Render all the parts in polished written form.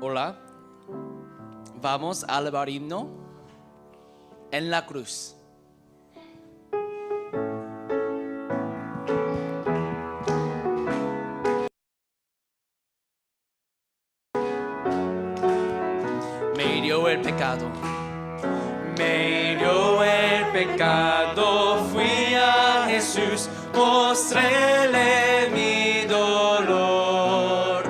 Hola, vamos a alabar himno en la cruz. Me hirió el pecado. Me hirió el pecado, fui a Jesús, mostréle mi dolor.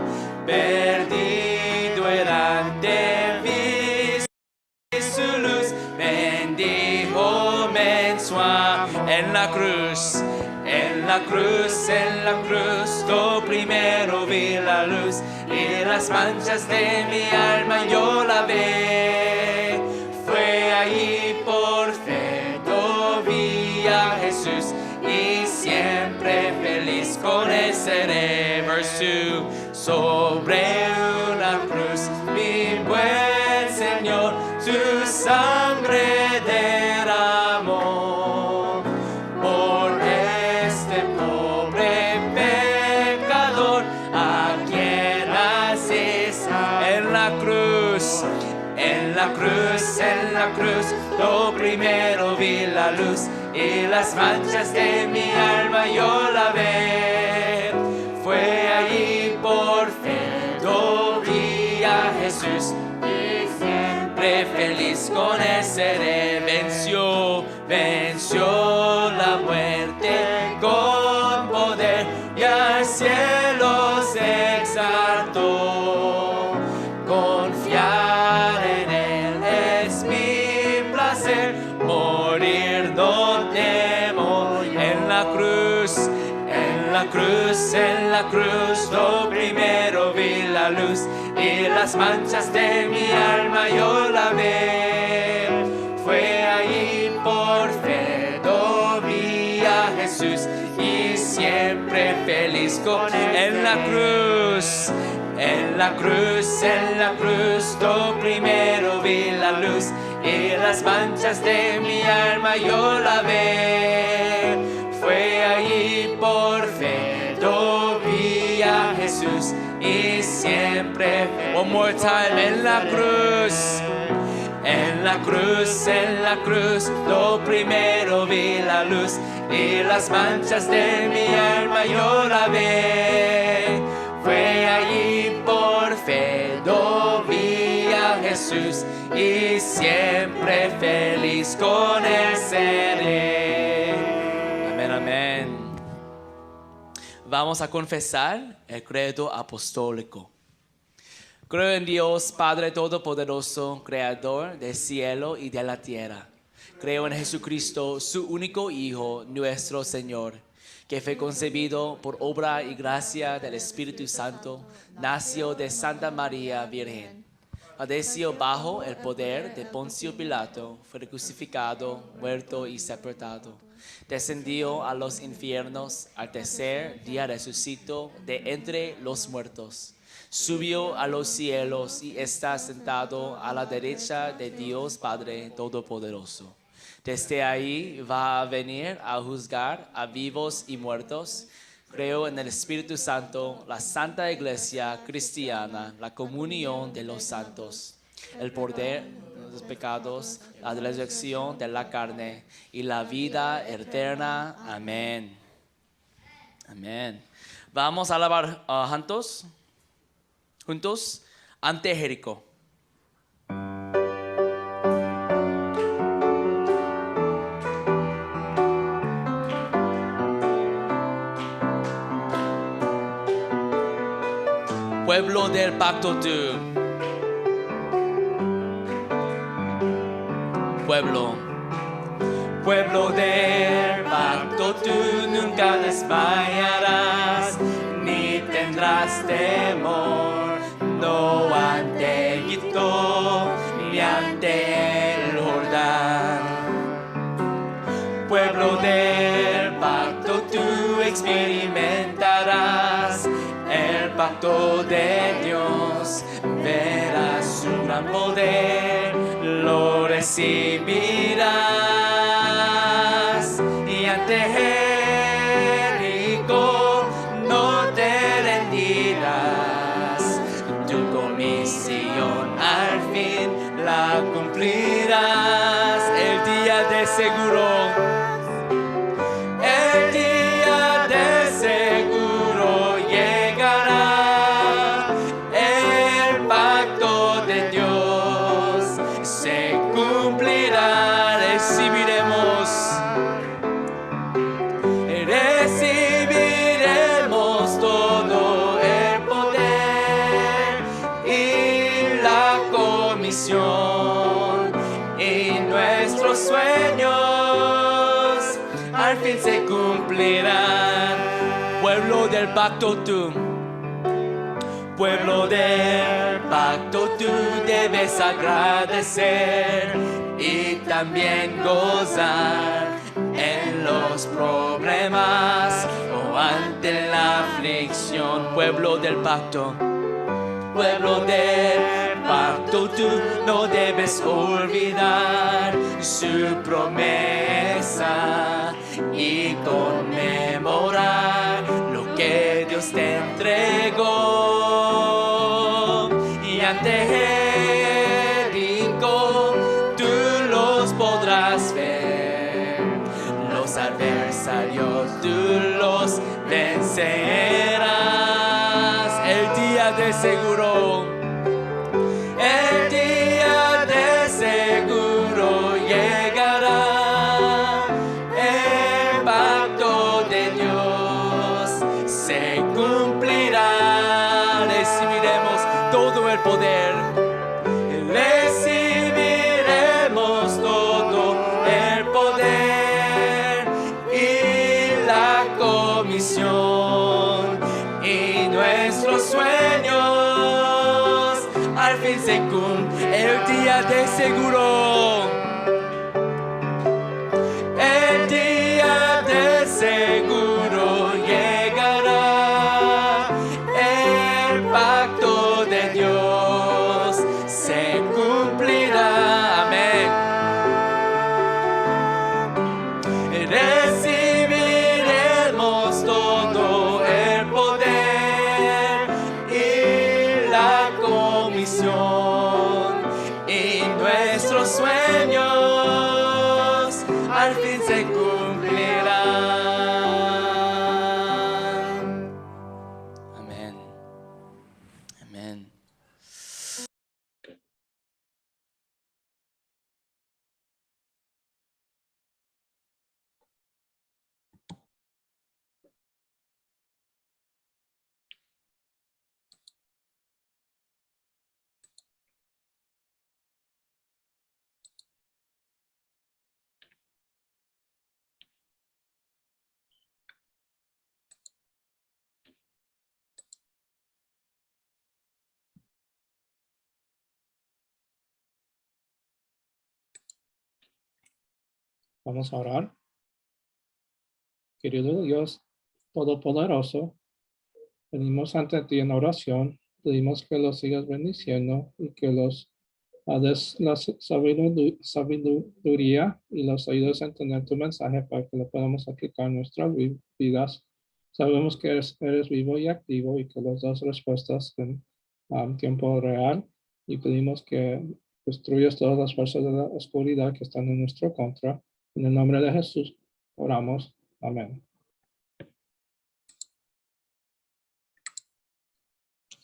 Perdido errante vi su luz, bendijo mensual en la cruz. En la cruz, en la cruz, lo primero vi la luz y las manchas de mi alma yo lavé. Fue allí por fe, yo vi a Jesús y siempre feliz con él seré. Verso sobre una cruz, mi buen Señor, tu sangre derramó por este pobre pecador a quien haces en la cruz. En la cruz, en la cruz, lo primero vi la luz y las manchas de mi alma yo lavé. Fue allí por fe, yo vi a Jesús y siempre feliz con él seré. Venció, venció la muerte con poder y al cielo se exaltó. Confiar en él es mi placer, morir no temo. En la cruz, en la cruz, en la cruz, lo primero vi la luz y las manchas de mi alma yo lavé. Fue allí por fe, yo vi a Jesús y siempre feliz con él. En la cruz, en la cruz, en la cruz, lo primero vi la luz y las manchas de mi alma yo lavé. Fue allí por fe, yo vi a Jesús y siempre. One more time, en la cruz. En la cruz, en la cruz, lo primero vi la luz y las manchas de mi alma yo lavé. Fue allí por fe, yo vi a Jesús y siempre feliz con él seré. Amén, amén. Vamos a confesar el credo apostólico. Creo en Dios, Padre Todopoderoso, Creador del cielo y de la tierra. Creo en Jesucristo, su único Hijo, nuestro Señor, que fue concebido por obra y gracia del Espíritu Santo, nació de Santa María Virgen. Padeció bajo el poder de Poncio Pilato, fue crucificado, muerto y sepultado. Descendió a los infiernos, al tercer día resucitó de entre los muertos. Subió a los cielos y está sentado a la derecha de Dios Padre Todopoderoso. Desde ahí va a venir a juzgar a vivos y muertos. Creo en el Espíritu Santo, la Santa Iglesia Cristiana, la comunión de los santos, el poder de los pecados, la resurrección de la carne y la vida eterna. Amén. Amén. Vamos a alabar juntos ante Jericó. Pueblo del pacto tú, pueblo del pacto tú, nunca desmayarás, ni tendrás temor, no ante Egipto, ni ante el Jordán. Pueblo del pacto tú experimentarás el pacto de Dios, verás su gran poder, lo recibirás. Y ante Jericó no te rendirás, tú con mis hijos fin la cumplirás. El día de seguro, el día de seguro llegará. El pacto de Dios se cumplirá. Recibiremos todo el poder y la comisión, y nuestros sueños al fin se cumplirán. Pueblo del pacto, tú, pueblo del pacto, tú debes agradecer y también gozar en los problemas o ante la aflicción. Pueblo del pacto, pueblo del pacto, tú no debes olvidar su promesa y conmemorar lo que Dios te entregó. Y ante Jericó tú los podrás ver, los adversarios tú los vencerás. El día de seguro, el día de seguro llegará. El pacto de Dios se cumplirá. Recibiremos todo el poder. Recibiremos todo el poder y la comisión, y nuestros sueños al fin se cumplen. El día de seguro, el día de seguro llegará. El pacto de Dios se cumplirá. Amén. Recibiremos todo el poder y la comisión, y nuestros sueños al fin se cumplirán. Amén. Amén. Vamos a orar. Querido Dios Todopoderoso, venimos ante ti en oración. Pedimos que los sigas bendiciendo y que los des la sabiduría y los ayudes a entender tu mensaje para que lo podamos aplicar en nuestras vidas. Sabemos que eres vivo y activo y que los das respuestas en tiempo real, y pedimos que destruyas todas las fuerzas de la oscuridad que están en nuestro contra. En el nombre de Jesús oramos. Amén.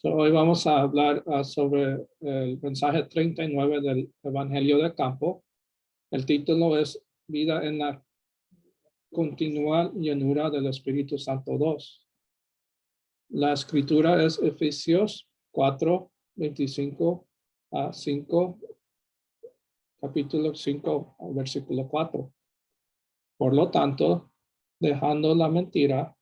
Hoy vamos a hablar sobre el mensaje 39 del Evangelio del Campo. El título es Vida en la continua llenura del Espíritu Santo 2. La escritura es Efesios 4, 25 a 5, capítulo 5, versículo 4. Por lo tanto, dejando la mentira,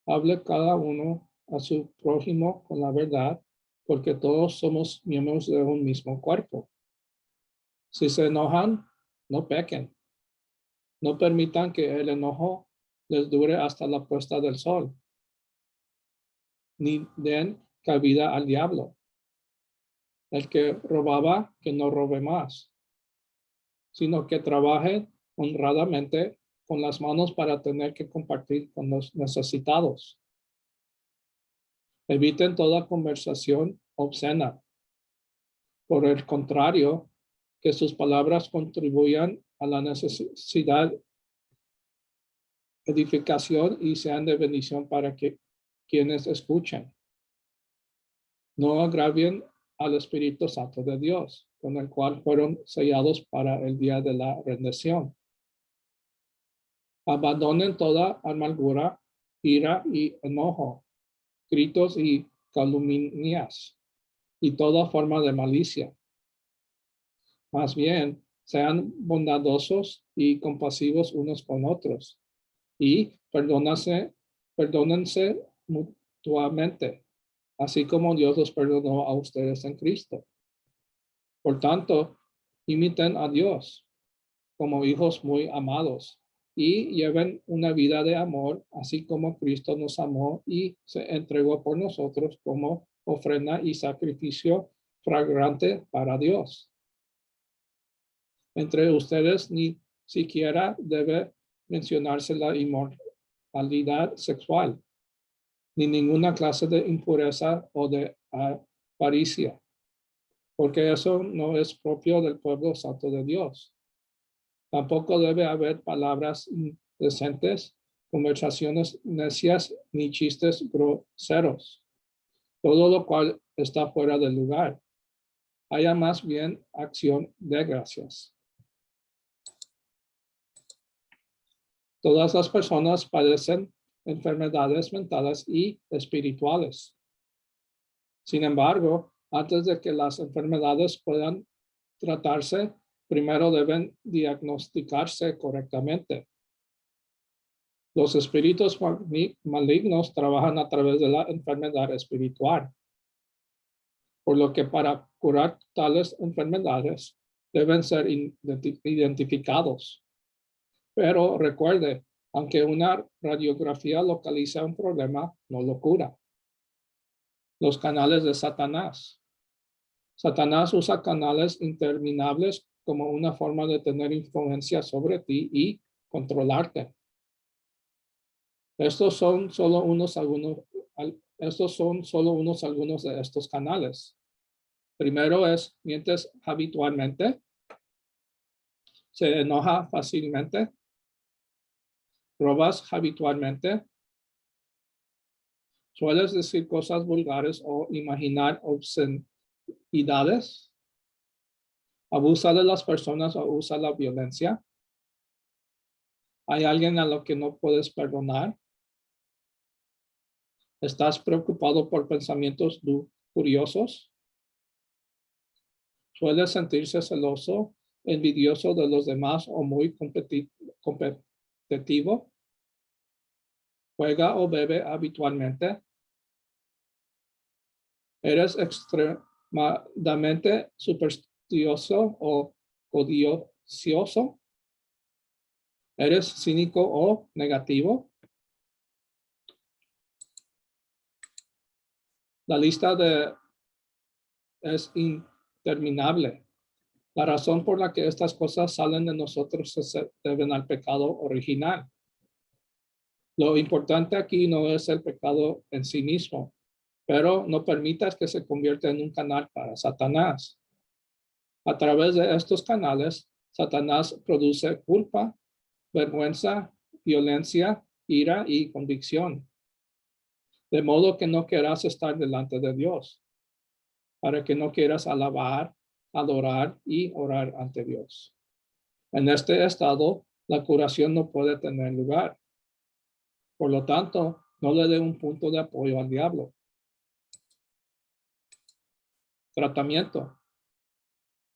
hable cada uno a su prójimo con la verdad, porque todos somos miembros de un mismo cuerpo. Si se enojan, no pequen. No permitan que el enojo les dure hasta la puesta del sol, ni den cabida al diablo. El que robaba, que no robe más, sino que trabaje honradamente con las manos para tener que compartir con los necesitados. Eviten toda conversación obscena. Por el contrario, que sus palabras contribuyan a la necesidad, edificación y sean de bendición para que quienes escuchen. No agravien al Espíritu Santo de Dios, con el cual fueron sellados para el día de la redención. Abandonen toda amargura, ira y enojo, gritos y calumnias, y toda forma de malicia. Más bien, sean bondadosos y compasivos unos con otros, y perdónense mutuamente, así como Dios los perdonó a ustedes en Cristo. Por tanto, imiten a Dios como hijos muy amados y lleven una vida de amor, así como Cristo nos amó y se entregó por nosotros como ofrenda y sacrificio fragrante para Dios. Entre ustedes ni siquiera debe mencionarse la inmoralidad sexual, ni ninguna clase de impureza o de avaricia, porque eso no es propio del pueblo santo de Dios. Tampoco debe haber palabras indecentes, conversaciones necias, ni chistes groseros, todo lo cual está fuera del lugar. Haya más bien acción de gracias. Todas las personas padecen enfermedades mentales y espirituales. Sin embargo, antes de que las enfermedades puedan tratarse, primero deben diagnosticarse correctamente. Los espíritus malignos trabajan a través de la enfermedad espiritual, por lo que para curar tales enfermedades deben ser identificados. Pero recuerde, aunque una radiografía localiza un problema, no lo cura. Los canales de Satanás. Satanás usa canales interminables como una forma de tener influencia sobre ti y controlarte. Estos son solo unos algunos de estos canales. Primero es, mientes habitualmente, se enoja fácilmente, robas habitualmente, sueles decir cosas vulgares o imaginar obscenidades, abusa de las personas o usa la violencia, hay alguien a lo que no puedes perdonar, estás preocupado por pensamientos curiosos, sueles sentirse celoso, envidioso de los demás o muy competitivo, juega o bebe habitualmente, eres extremadamente supersticioso o codicioso, eres cínico o negativo. La lista es interminable. La razón por la que estas cosas salen de nosotros se deben al pecado original. Lo importante aquí no es el pecado en sí mismo, pero no permitas que se convierta en un canal para Satanás. A través de estos canales, Satanás produce culpa, vergüenza, violencia, ira y convicción. De modo que no quieras estar delante de Dios, para que no quieras alabar, adorar y orar ante Dios. En este estado, la curación no puede tener lugar. Por lo tanto, no le dé un punto de apoyo al diablo. Tratamiento.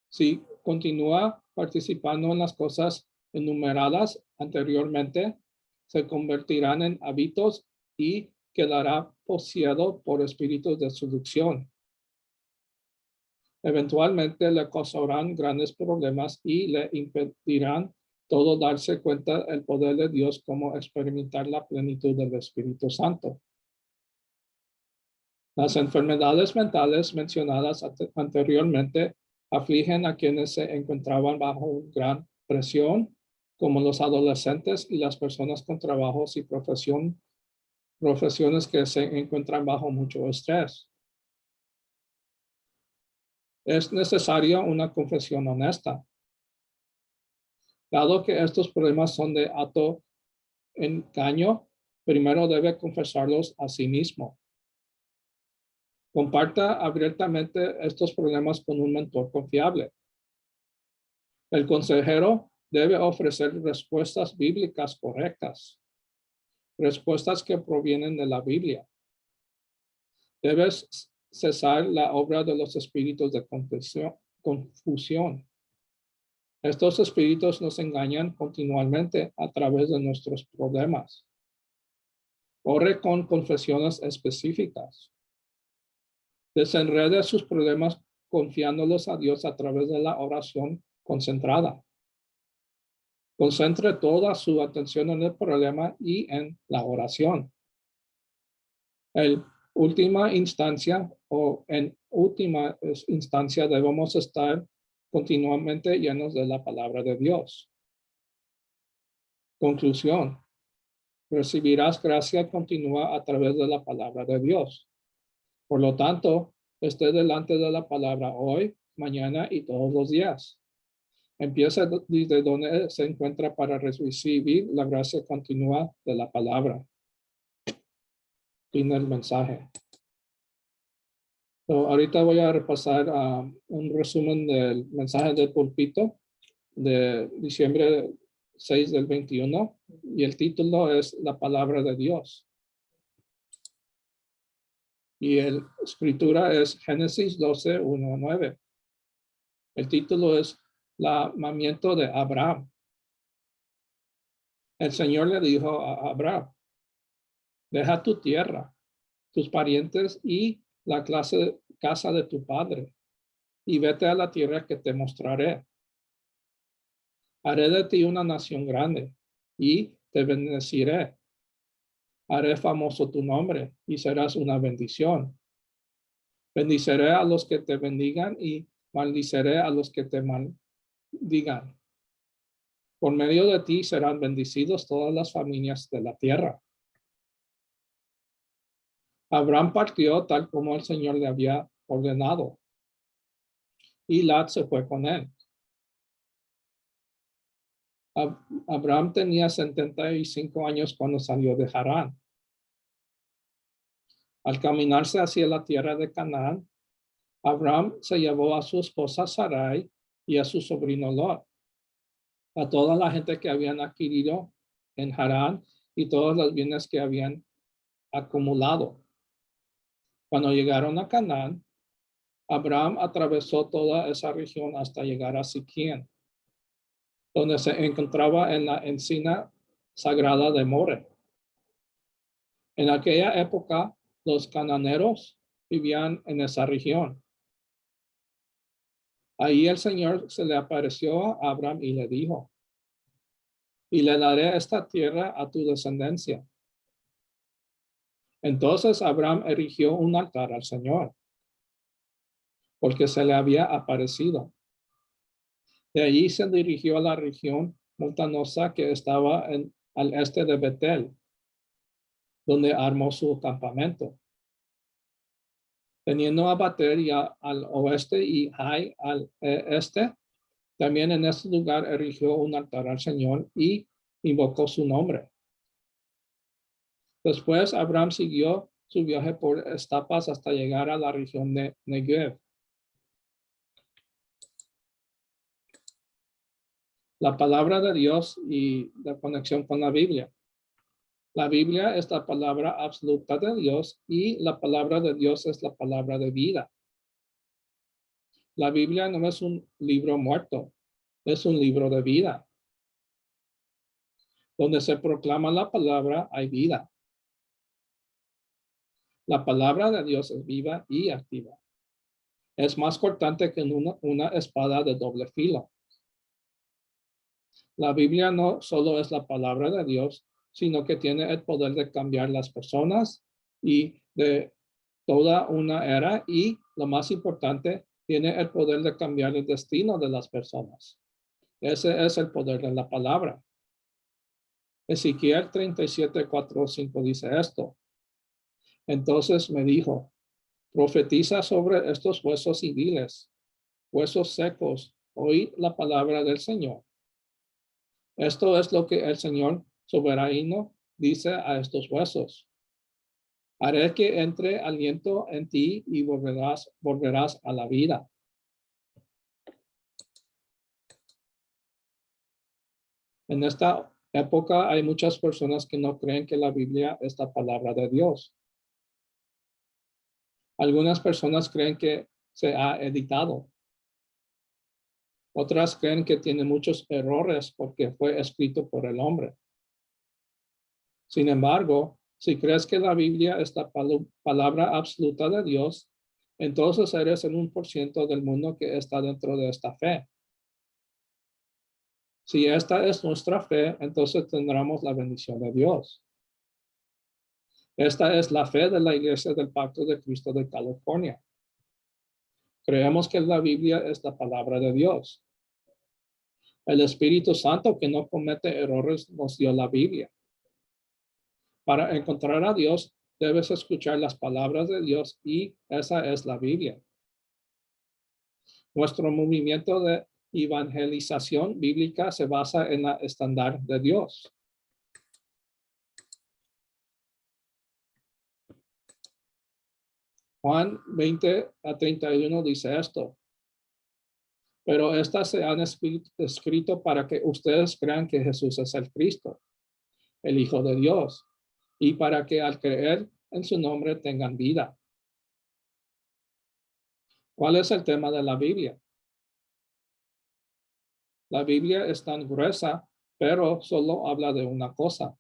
Si continúa participando en las cosas enumeradas anteriormente, se convertirán en hábitos y quedará poseído por espíritus de seducción. Eventualmente le causarán grandes problemas y le impedirán todo darse cuenta del poder de Dios como experimentar la plenitud del Espíritu Santo. Las enfermedades mentales mencionadas anteriormente afligen a quienes se encontraban bajo gran presión, como los adolescentes y las personas con trabajos y profesiones que se encuentran bajo mucho estrés. Es necesaria una confesión honesta. Dado que estos problemas son de alto engaño, primero debe confesarlos a sí mismo. Comparta abiertamente estos problemas con un mentor confiable. El consejero debe ofrecer respuestas bíblicas correctas, respuestas que provienen de la Biblia. Debes cesar la obra de los espíritus de confusión. Estos espíritus nos engañan continuamente a través de nuestros problemas. Ore con confesiones específicas. Desenrede sus problemas confiándolos a Dios a través de la oración concentrada. Concentre toda su atención en el problema y en la oración. En última instancia debemos estar continuamente llenos de la palabra de Dios. Conclusión. Recibirás gracia continua a través de la palabra de Dios. Por lo tanto, esté delante de la palabra hoy, mañana y todos los días. Empieza desde donde se encuentra para recibir la gracia continua de la palabra. Fin del mensaje. Ahorita voy a repasar un resumen del mensaje del púlpito de diciembre 6 del 21 y el título es La palabra de Dios. Y la escritura es Génesis 12, 1 a 9. El título es Llamamiento de Abraham. El Señor le dijo a Abraham, deja tu tierra, tus parientes y la casa de tu padre, y vete a la tierra que te mostraré. Haré de ti una nación grande, y te bendeciré. Haré famoso tu nombre, y serás una bendición. Bendiciré a los que te bendigan, y maldiciré a los que te maldigan. Por medio de ti serán bendecidos todas las familias de la tierra. Abraham partió tal como el Señor le había ordenado. Y Lot se fue con él. Abraham tenía 75 años cuando salió de Harán. Al caminarse hacia la tierra de Canaán, Abraham se llevó a su esposa Sarai y a su sobrino Lot, a toda la gente que habían adquirido en Harán y todos los bienes que habían acumulado. Cuando llegaron a Canaán, Abraham atravesó toda esa región hasta llegar a Siquem, donde se encontraba en la encina sagrada de More. En aquella época, los cananeos vivían en esa región. Ahí el Señor se le apareció a Abraham y le dijo, y le daré esta tierra a tu descendencia. Entonces Abraham erigió un altar al Señor, porque se le había aparecido. De allí se dirigió a la región montañosa que estaba al este de Betel, donde armó su campamento. Teniendo a Betel al oeste y Hai al este, también en este lugar erigió un altar al Señor y invocó su nombre. Después Abraham siguió su viaje por etapas hasta llegar a la región de Negev. La palabra de Dios y la conexión con la Biblia. La Biblia es la palabra absoluta de Dios y la palabra de Dios es la palabra de vida. La Biblia no es un libro muerto, es un libro de vida. Donde se proclama la palabra hay vida. La palabra de Dios es viva y activa. Es más cortante que una espada de doble filo. La Biblia no solo es la palabra de Dios, sino que tiene el poder de cambiar las personas y de toda una era y, lo más importante, tiene el poder de cambiar el destino de las personas. Ese es el poder de la palabra. Ezequiel 37, 4, 5 dice esto. Entonces me dijo, profetiza sobre estos huesos y diles, huesos secos, oíd la palabra del Señor. Esto es lo que el Señor soberano dice a estos huesos. Haré que entre aliento en ti y volverás a la vida. En esta época hay muchas personas que no creen que la Biblia es la palabra de Dios. Algunas personas creen que se ha editado. Otras creen que tiene muchos errores porque fue escrito por el hombre. Sin embargo, si crees que la Biblia es la palabra absoluta de Dios, entonces eres el 1% del mundo que está dentro de esta fe. Si esta es nuestra fe, entonces tendremos la bendición de Dios. Esta es la fe de la Iglesia del Pacto de Cristo de California. Creemos que la Biblia es la palabra de Dios. El Espíritu Santo, que no comete errores, nos dio la Biblia. Para encontrar a Dios, debes escuchar las palabras de Dios y esa es la Biblia. Nuestro movimiento de evangelización bíblica se basa en la estándar de Dios. Juan 20:31 dice esto. Pero estas se han escrito para que ustedes crean que Jesús es el Cristo, el Hijo de Dios, y para que al creer en su nombre tengan vida. ¿Cuál es el tema de la Biblia? La Biblia es tan gruesa, pero solo habla de una cosa.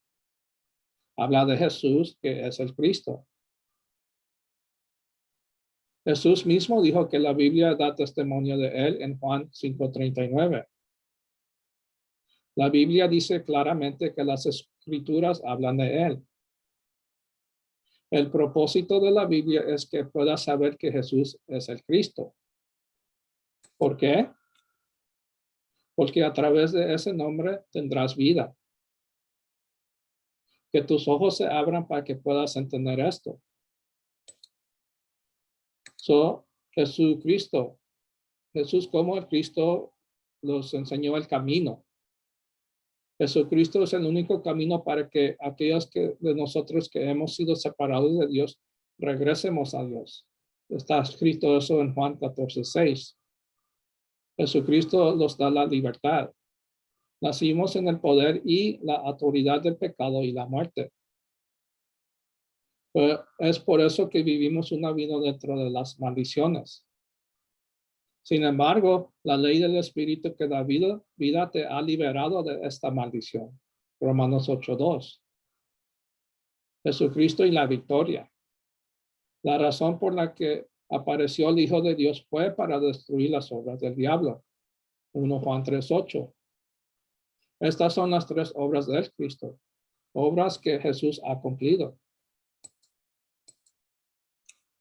Habla de Jesús, que es el Cristo. Jesús mismo dijo que la Biblia da testimonio de él en Juan 5:39. La Biblia dice claramente que las escrituras hablan de él. El propósito de la Biblia es que puedas saber que Jesús es el Cristo. ¿Por qué? Porque a través de ese nombre tendrás vida. Que tus ojos se abran para que puedas entender esto. Jesucristo, Jesús como el Cristo nos enseñó el camino. Jesucristo es el único camino para que aquellos de nosotros que hemos sido separados de Dios, regresemos a Dios. Está escrito eso en Juan 14:6. Jesucristo nos da la libertad. Nacimos en el poder y la autoridad del pecado y la muerte. Es por eso que vivimos una vida dentro de las maldiciones. Sin embargo, la ley del Espíritu que da vida te ha liberado de esta maldición. Romanos 8:2. Jesucristo y la victoria. La razón por la que apareció el Hijo de Dios fue para destruir las obras del diablo. 1 Juan 3:8. Estas son las 3 obras del Cristo, obras que Jesús ha cumplido.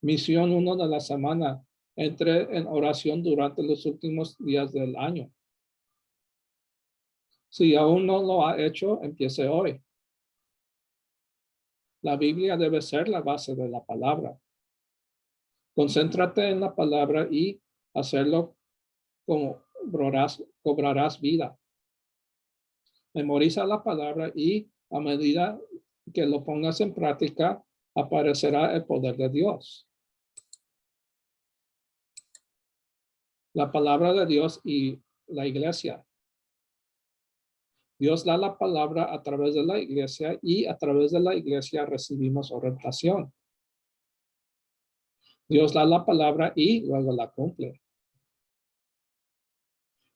Misión 1 de la semana. Entré en oración durante los últimos días del año. Si aún no lo ha hecho, empiece hoy. La Biblia debe ser la base de la palabra. Concéntrate en la palabra y hacerlo como cobrarás vida. Memoriza la palabra y a medida que lo pongas en práctica, aparecerá el poder de Dios. La palabra de Dios y la iglesia. Dios da la palabra a través de la iglesia y a través de la iglesia recibimos orientación. Dios da la palabra y luego la cumple.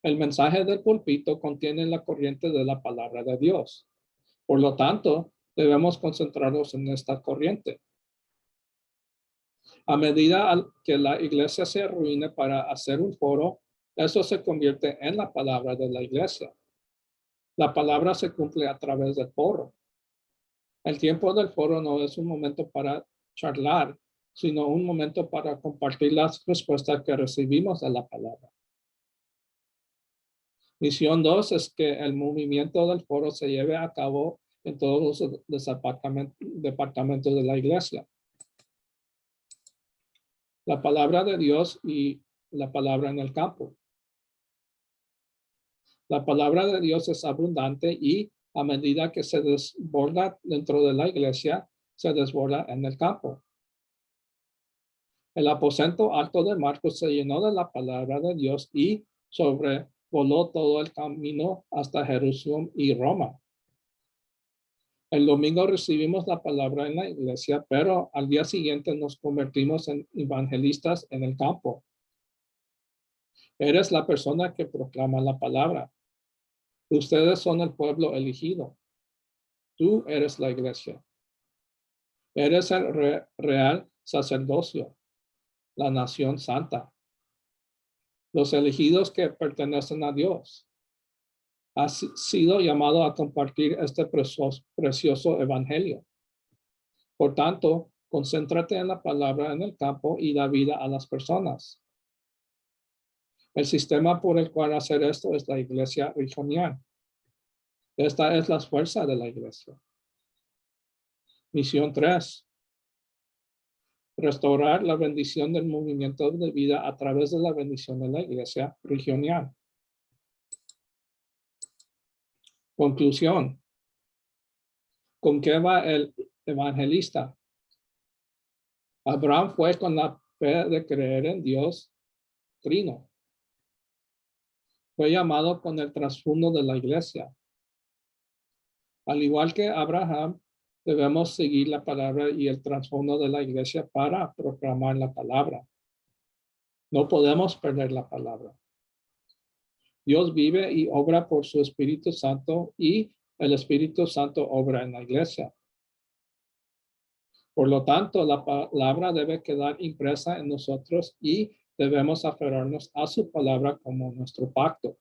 El mensaje del púlpito contiene la corriente de la palabra de Dios. Por lo tanto, debemos concentrarnos en esta corriente. A medida que la iglesia se reúne para hacer un foro, eso se convierte en la palabra de la iglesia. La palabra se cumple a través del foro. El tiempo del foro no es un momento para charlar, sino un momento para compartir las respuestas que recibimos de la palabra. Misión 2 es que el movimiento del foro se lleve a cabo en todos los departamentos de la iglesia. La palabra de Dios y la palabra en el campo. La palabra de Dios es abundante y a medida que se desborda dentro de la iglesia, se desborda en el campo. El aposento alto de Marcos se llenó de la palabra de Dios y sobrevoló todo el camino hasta Jerusalén y Roma. El domingo recibimos la palabra en la iglesia, pero al día siguiente nos convertimos en evangelistas en el campo. Eres la persona que proclama la palabra. Ustedes son el pueblo elegido. Tú eres la iglesia. Eres el real sacerdocio, la nación santa. Los elegidos que pertenecen a Dios. Has sido llamado a compartir este precioso evangelio. Por tanto, concéntrate en la palabra en el campo y da vida a las personas. El sistema por el cual hacer esto es la iglesia regional. Esta es la fuerza de la iglesia. Misión 3. Restaurar la bendición del movimiento de vida a través de la bendición de la iglesia regional. Conclusión. ¿Con qué va el evangelista? Abraham fue con la fe de creer en Dios Trino. Fue llamado con el trasfondo de la iglesia. Al igual que Abraham, debemos seguir la palabra y el trasfondo de la iglesia para proclamar la palabra. No podemos perder la palabra. Dios vive y obra por su Espíritu Santo y el Espíritu Santo obra en la iglesia. Por lo tanto, la palabra debe quedar impresa en nosotros y debemos aferrarnos a su palabra como nuestro pacto.